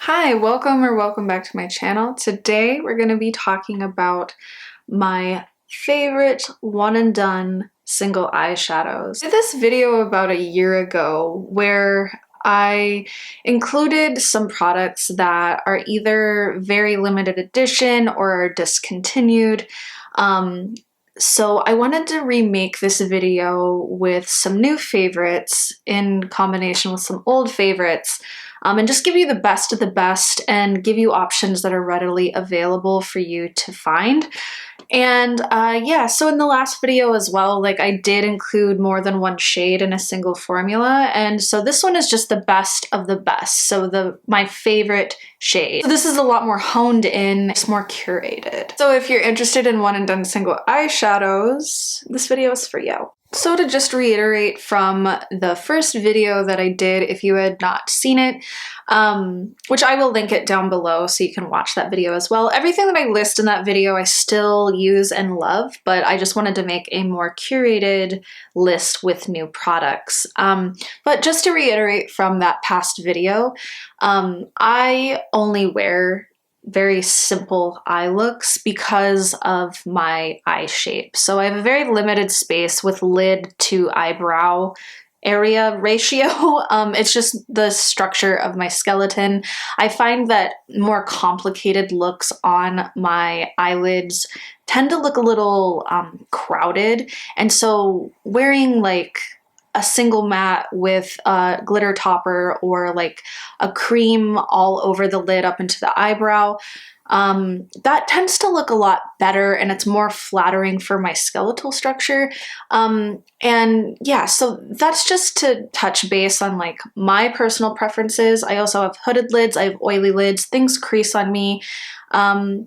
Hi, welcome back to my channel. Today we're going to be talking about my favorite one and done single eyeshadows. I did this video about a year ago where I included some products that are either very limited edition or discontinued. So I wanted to remake this video with some new favorites in combination with some old favorites. And just give you the best of the best and give you options that are readily available for you to find. And yeah, so in the last video as well, like I did include more than one shade in a single formula. And so this one is just the best of the best. So my favorite shade. So this is a lot more honed in, it's more curated. So if you're interested in one and done single eyeshadows, this video is for you. So to just reiterate from the first video that I did, if you had not seen it, which I will link it down below so you can watch that video as well. Everything that I list in that video I still use and love, but I just wanted to make a more curated list with new products. But just to reiterate from that past video, I only wear very simple eye looks because of my eye shape. So I have a very limited space with lid to eyebrow area ratio. It's just the structure of my skeleton. I find that more complicated looks on my eyelids tend to look a little crowded. And so wearing like a single matte with a glitter topper or like a cream all over the lid up into the eyebrow, that tends to look a lot better and it's more flattering for my skeletal structure. And yeah, so that's just to touch base on like my personal preferences. I also have hooded lids, I have oily lids, things crease on me.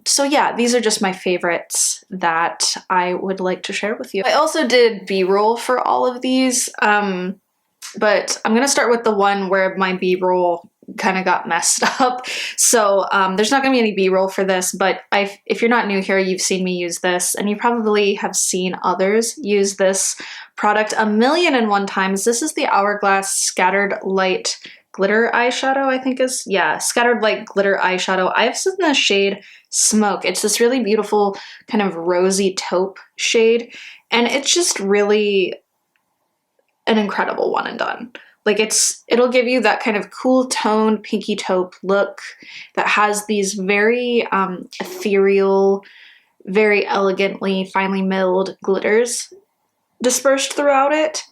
So yeah, these are just my favorites that I would like to share with you. I also did B-roll for all of these, but I'm gonna start with the one where my B-roll kind of got messed up. So there's not gonna be any B-roll for this, but if you're not new here, you've seen me use this, and you probably have seen others use this product a million and one times. This is the Hourglass Scattered Light Glitter eyeshadow, I think is, yeah, Scattered Light Glitter eyeshadow. I have this in the shade Smoke. It's this really beautiful kind of rosy taupe shade, and it's just really an incredible one and done. Like it'll give you that kind of cool toned pinky taupe look that has these very ethereal, very elegantly finely milled glitters dispersed throughout it.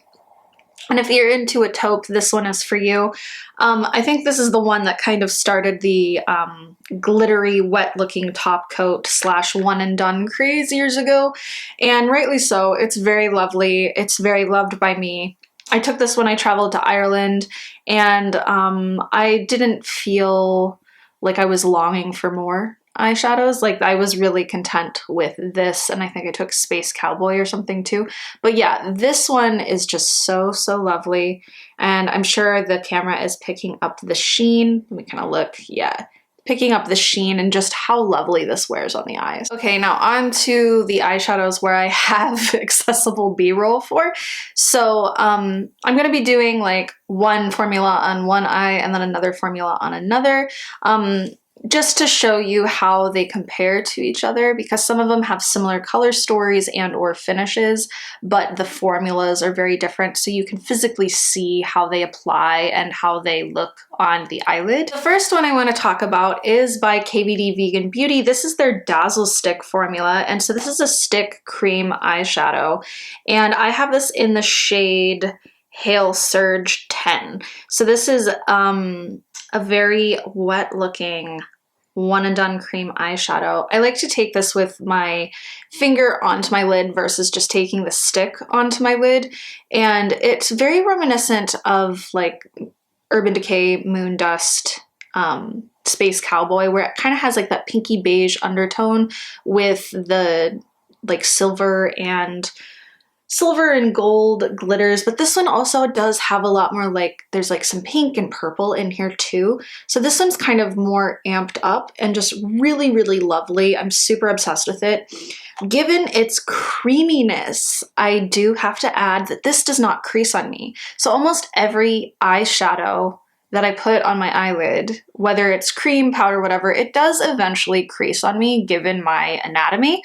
And if you're into a taupe, this one is for you. I think this is the one that kind of started the glittery, wet-looking top coat / one and done craze years ago, and rightly so. It's very lovely. It's very loved by me. I took this when I traveled to Ireland, and I didn't feel like I was longing for more eyeshadows. Like I was really content with this, and I think I took Space Cowboy or something too. But yeah, this one is just so lovely, and I'm sure the camera is picking up the sheen. Let me kind of look. Yeah, picking up the sheen and just how lovely this wears on the eyes. Okay, now on to the eyeshadows where I have accessible B-roll for. So I'm gonna be doing like one formula on one eye and then another formula on another. Just to show you how they compare to each other, because some of them have similar color stories and or finishes, but the formulas are very different, so you can physically see how they apply and how they look on the eyelid. The first one I want to talk about is by KVD Vegan Beauty. This is their Dazzle stick formula, and so this is a stick cream eyeshadow, and I have this in the shade Hail Surge 10. So this is a very wet looking one and done cream eyeshadow. I like to take this with my finger onto my lid versus just taking the stick onto my lid, and it's very reminiscent of like Urban Decay, Moondust, Space Cowboy, where it kind of has like that pinky beige undertone with the like silver and gold glitters, but this one also does have a lot more like, there's like some pink and purple in here too. So this one's kind of more amped up and just really lovely. I'm super obsessed with it. Given its creaminess, I do have to add that this does not crease on me. So almost every eyeshadow that I put on my eyelid, whether it's cream, powder, whatever, it does eventually crease on me given my anatomy.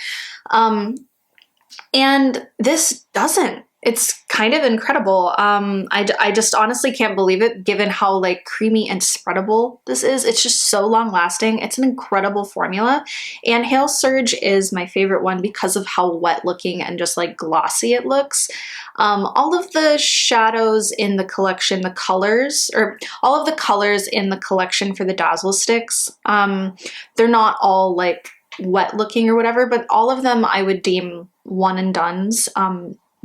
And this doesn't. It's kind of incredible. I just honestly can't believe it given how like creamy and spreadable this is. It's just so long lasting. It's an incredible formula. And Hail Surge is my favorite one because of how wet looking and just like glossy it looks. All of the shadows in the collection, the colors, or all of the colors in the collection for the Dazzle sticks, they're not all like wet looking or whatever, but all of them I would deem one and dones,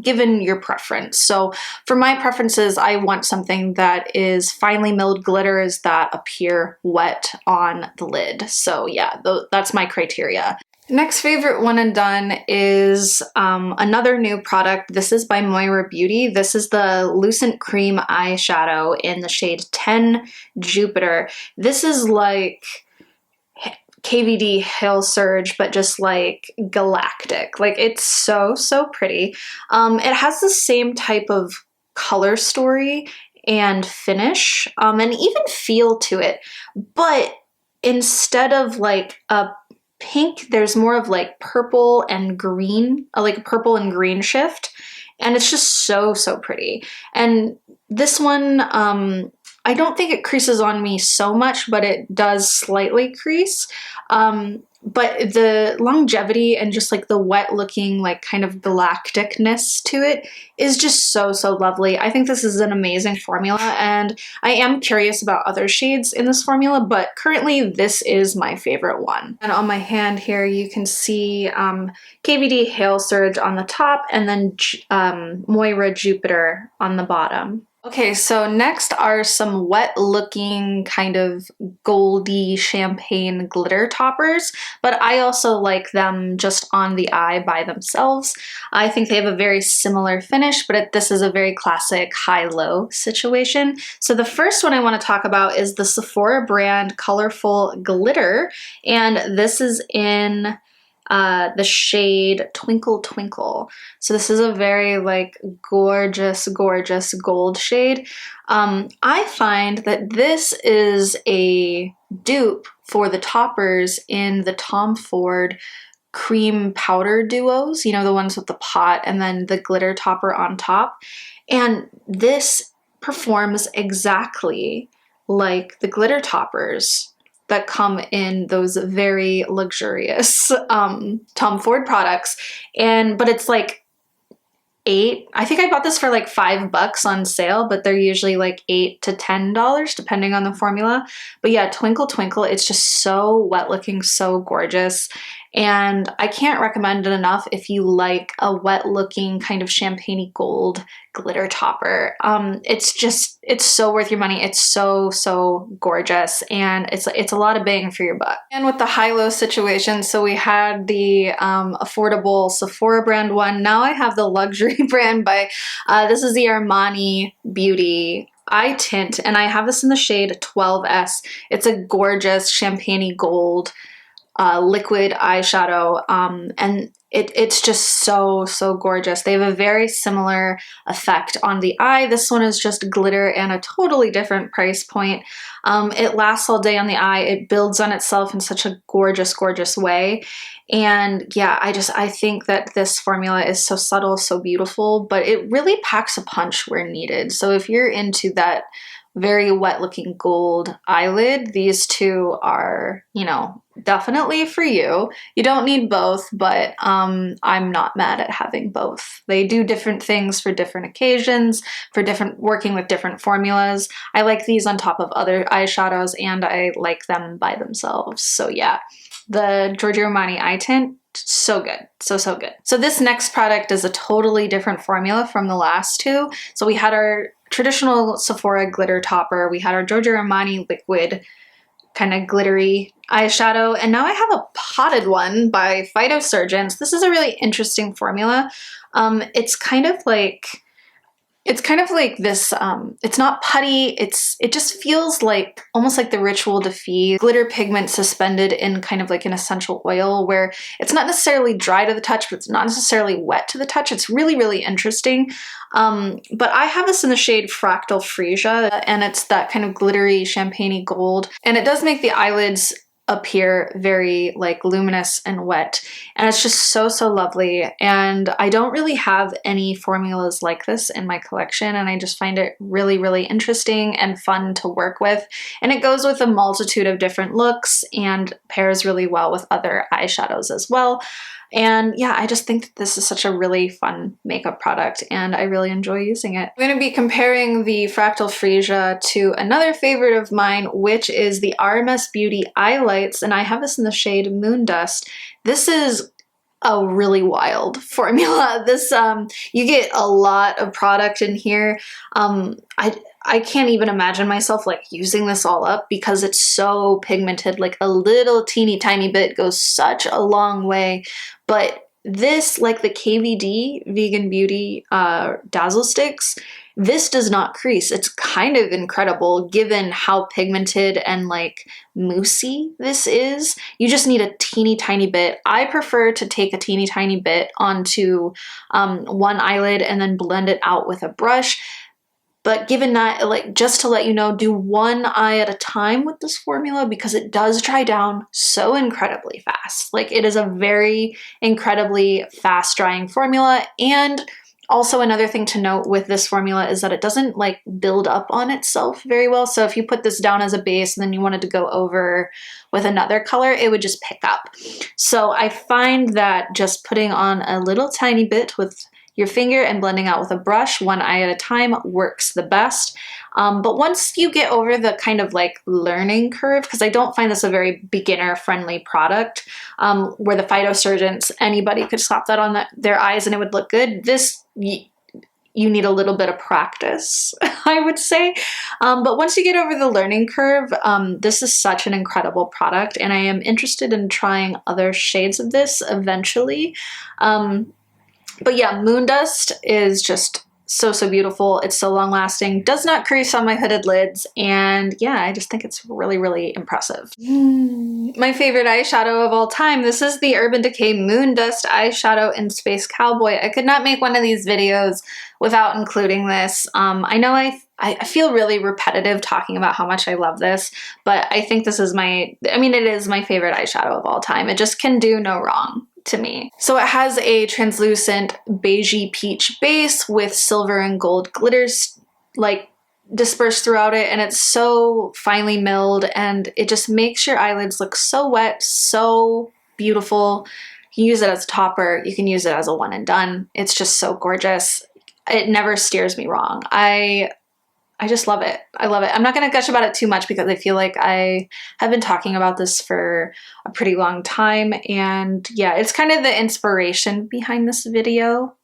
given your preference. So for my preferences, I want something that is finely milled glitters that appear wet on the lid. So yeah, that's my criteria. Next favorite one and done is another new product. This is by Moira Beauty. This is the Lucent Cream Eyeshadow in the shade 10 Jupiter. This is like KVD Hail Surge, but just like galactic. Like it's so pretty. It has the same type of color story and finish, and even feel to it, but instead of like a pink, there's more of like purple and green, like a purple and green shift, and it's just so pretty. And this one, I don't think it creases on me so much, but it does slightly crease. But the longevity and just like the wet looking like kind of galacticness to it is just so lovely. I think this is an amazing formula, and I am curious about other shades in this formula, but currently this is my favorite one. And on my hand here you can see KVD Hail Surge on the top and then Moira Jupiter on the bottom. Okay, so next are some wet looking kind of goldy champagne glitter toppers, but I also like them just on the eye by themselves. I think they have a very similar finish, but this is a very classic high-low situation. So the first one I want to talk about is the Sephora brand Colorful Glitter, and this is in the shade Twinkle Twinkle. So this is a very like gorgeous gold shade. I find that this is a dupe for the toppers in the Tom Ford cream powder duos, you know, the ones with the pot and then the glitter topper on top. And this performs exactly like the glitter toppers that come in those very luxurious Tom Ford products. But it's like I think I bought this for like $5 on sale, but they're usually like $8 to $10 depending on the formula. But yeah, Twinkle Twinkle, it's just so wet looking, so gorgeous. And I can't recommend it enough if you like a wet looking kind of champagne-y gold glitter topper. It's so worth your money. It's so gorgeous, and it's a lot of bang for your buck. And with the high-low situation, so we had the affordable Sephora brand one. Now I have the luxury brand by, this is the Armani Beauty Eye Tint, and I have this in the shade 12S. It's a gorgeous champagne-y gold liquid eyeshadow, and it's just so gorgeous. They have a very similar effect on the eye. This one is just glitter and a totally different price point. It lasts all day on the eye. It builds on itself in such a gorgeous way. And yeah, I think that this formula is so subtle, so beautiful, but it really packs a punch where needed. So if you're into that very wet looking gold eyelid, these two are, you know, definitely for you. You don't need both, but I'm not mad at having both. They do different things for different occasions, for working with different formulas. I like these on top of other eyeshadows, and I like them by themselves. So yeah, the Giorgio Armani Eye Tint, so good. So good. So this next product is a totally different formula from the last two. So we had our traditional Sephora glitter topper, we had our Giorgio Armani liquid kind of glittery eyeshadow, and now I have a potted one by Phytosurgence. This is a really interesting formula. It's kind of like It's kind of like this, it's not putty, it just feels like almost like the Ritual Defeat glitter pigment suspended in kind of like an essential oil, where it's not necessarily dry to the touch, but it's not necessarily wet to the touch. It's really, really interesting. But I have this in the shade Fractal Freesia, and it's that kind of glittery champagne-y gold. And it does make the eyelids appear very like luminous and wet, and it's just so, so lovely. And I don't really have any formulas like this in my collection, and I just find it really, really interesting and fun to work with. And it goes with a multitude of different looks and pairs really well with other eyeshadows as well. And yeah, I just think that this is such a really fun makeup product, and I really enjoy using it. I'm going to be comparing the Fractal Freesia to another favorite of mine, which is the RMS Beauty Eyelights, and I have this in the shade Moondust. This is a really wild formula. This, you get a lot of product in here. I can't even imagine myself like using this all up because it's so pigmented. Like a little teeny tiny bit goes such a long way. But this, like the KVD Vegan Beauty Dazzle sticks, this does not crease. It's kind of incredible given how pigmented and like moussey this is. You just need a teeny tiny bit. I prefer to take a teeny tiny bit onto one eyelid and then blend it out with a brush. But given that, like, just to let you know, do one eye at a time with this formula because it does dry down so incredibly fast. Like, it is a very incredibly fast drying formula. And also another thing to note with this formula is that it doesn't like build up on itself very well. So if you put this down as a base and then you wanted to go over with another color, it would just pick up. So I find that just putting on a little tiny bit with your finger and blending out with a brush, one eye at a time, works the best. But once you get over the kind of like learning curve, because I don't find this a very beginner friendly product, where the Phytosurgence, anybody could slap that on their eyes and it would look good. This, you need a little bit of practice, I would say. But once you get over the learning curve, this is such an incredible product, and I am interested in trying other shades of this eventually. But yeah, Moondust is just so, so beautiful. It's so long lasting, does not crease on my hooded lids, and yeah, I just think it's really, really impressive. My favorite eyeshadow of all time. This is the Urban Decay Moondust eyeshadow in Space Cowboy. I could not make one of these videos without including this. I know I feel really repetitive talking about how much I love this, but I think this is it is my favorite eyeshadow of all time. It just can do no wrong to me. So it has a translucent beigey peach base with silver and gold glitters like dispersed throughout it, and it's so finely milled, and it just makes your eyelids look so wet, so beautiful. You can use it as a topper, you can use it as a one and done. It's just so gorgeous. It never steers me wrong. I just love it. I love it. I'm not going to gush about it too much because I feel like I have been talking about this for a pretty long time. And yeah, it's kind of the inspiration behind this video,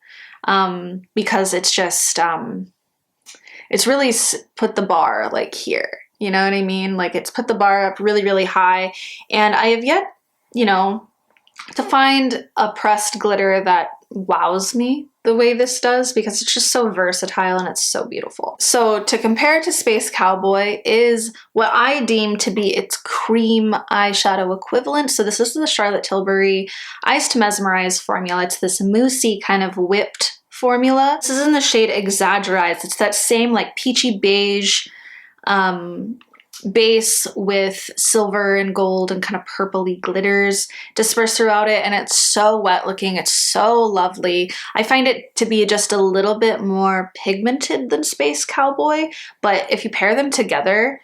because it's just, it's really put the bar like here. You know what I mean? Like it's put the bar up really, really high. And I have yet, you know, to find a pressed glitter that wows me the way this does, because it's just so versatile and it's so beautiful. So to compare to Space Cowboy is what I deem to be its cream eyeshadow equivalent. So this is the Charlotte Tilbury Eyes to Mesmerize formula. It's this moussey kind of whipped formula. This is in the shade Exagger-eyes. It's that same like peachy beige base with silver and gold and kind of purpley glitters dispersed throughout it, and it's so wet looking. It's so lovely. I find it to be just a little bit more pigmented than Space Cowboy, but if you pair them together,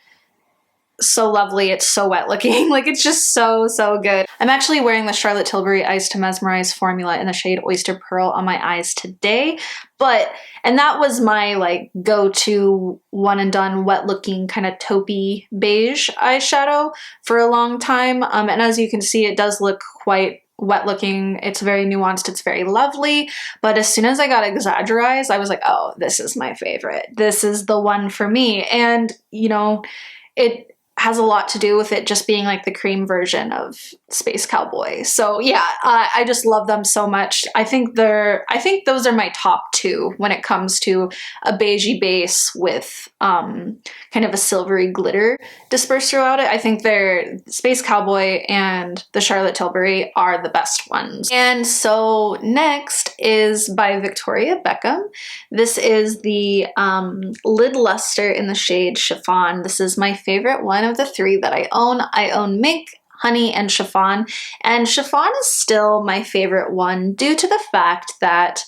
so lovely. It's so wet looking. Like it's just so, so good. I'm actually wearing the Charlotte Tilbury Eyes to Mesmerize formula in the shade Oyster Pearl on my eyes today. And that was my like go-to one and done wet looking kind of taupey beige eyeshadow for a long time. And as you can see, it does look quite wet looking. It's very nuanced. It's very lovely. But as soon as I got Exagger-eyes, I was like, oh, this is my favorite. This is the one for me. And you know, has a lot to do with it just being like the cream version of Space Cowboy. So yeah, I just love them so much. I think those are my top two when it comes to a beigey base with kind of a silvery glitter dispersed throughout it. I think they're Space Cowboy and the Charlotte Tilbury are the best ones. And so next is by Victoria Beckham. This is the Lid Lustre in the shade Chiffon. This is my favorite one of the three that I own. I own Mink, Honey, and Chiffon. And Chiffon is still my favorite one due to the fact that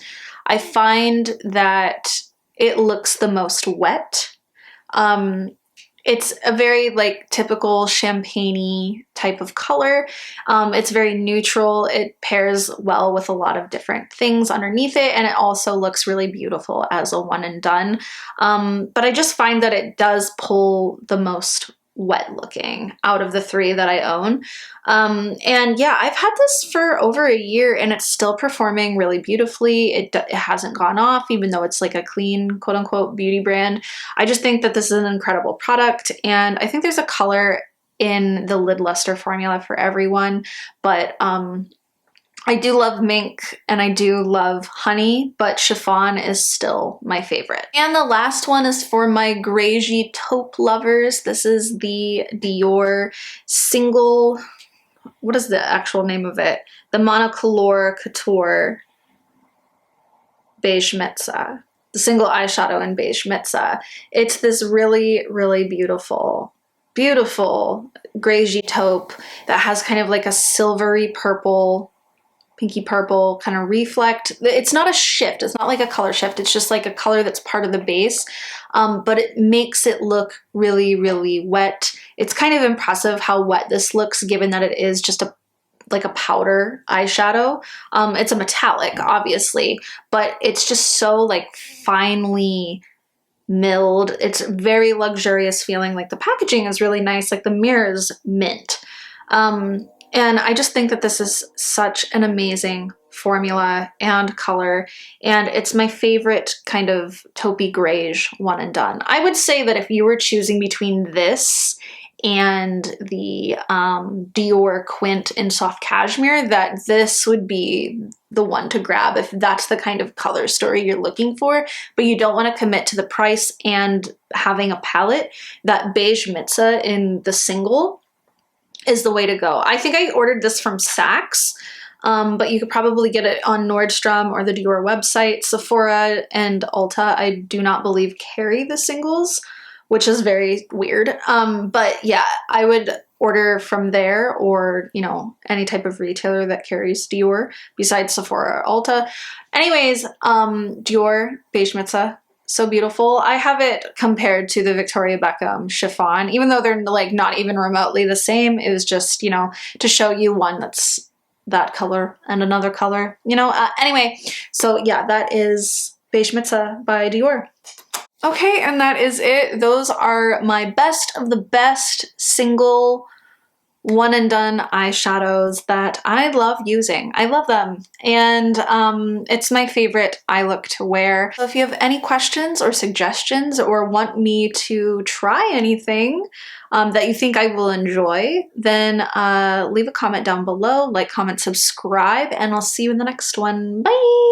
I find that it looks the most wet. It's a very like typical champagne-y type of color. It's very neutral. It pairs well with a lot of different things underneath it, and it also looks really beautiful as a one and done. But I just find that it does pull the most wet looking out of the three that I own. And yeah, I've had this for over a year and it's still performing really beautifully. It hasn't gone off, even though it's like a clean, quote unquote, beauty brand. I just think that this is an incredible product, and I think there's a color in the Lid Lustre formula for everyone, but I do love Mink and I do love Honey, but Chiffon is still my favorite. And the last one is for my greigey taupe lovers. This is the Dior single, what is the actual name of it? The Monocolor Couture Beige Mitzah. The single eyeshadow in Beige Mitzah. It's this really, really beautiful greigey taupe that has kind of like a silvery purple, pinky purple kind of reflect. It's not a shift. It's not like a color shift. It's just like a color that's part of the base, but it makes it look really, really wet. It's kind of impressive how wet this looks given that it is just like a powder eyeshadow. It's a metallic, obviously, but it's just so like finely milled. It's very luxurious feeling. Like the packaging is really nice. Like the mirror is mint. And I just think that this is such an amazing formula and color, and it's my favorite kind of taupey greige one and done. I would say that if you were choosing between this and the Dior Quint in Soft Cashmere, that this would be the one to grab if that's the kind of color story you're looking for, but you don't want to commit to the price and having a palette. That Beige Mitzah in the single is the way to go. I think I ordered this from Saks, but you could probably get it on Nordstrom or the Dior website. Sephora and Ulta, I do not believe carry the singles, which is very weird. But yeah, I would order from there or, you know, any type of retailer that carries Dior besides Sephora or Ulta. Anyways, Dior Beige Mitzah, so beautiful. I have it compared to the Victoria Beckham Chiffon, even though they're like not even remotely the same. It was just, you know, to show you one that's that color and another color, you know. Anyway, so yeah, that is Beige Mitzah by Dior. Okay, and that is it. Those are my best of the best single one and done eyeshadows that I love using. I love them, and it's my favorite eye look to wear. So if you have any questions or suggestions or want me to try anything that you think I will enjoy, then leave a comment down below, like, comment, subscribe, and I'll see you in the next one. Bye!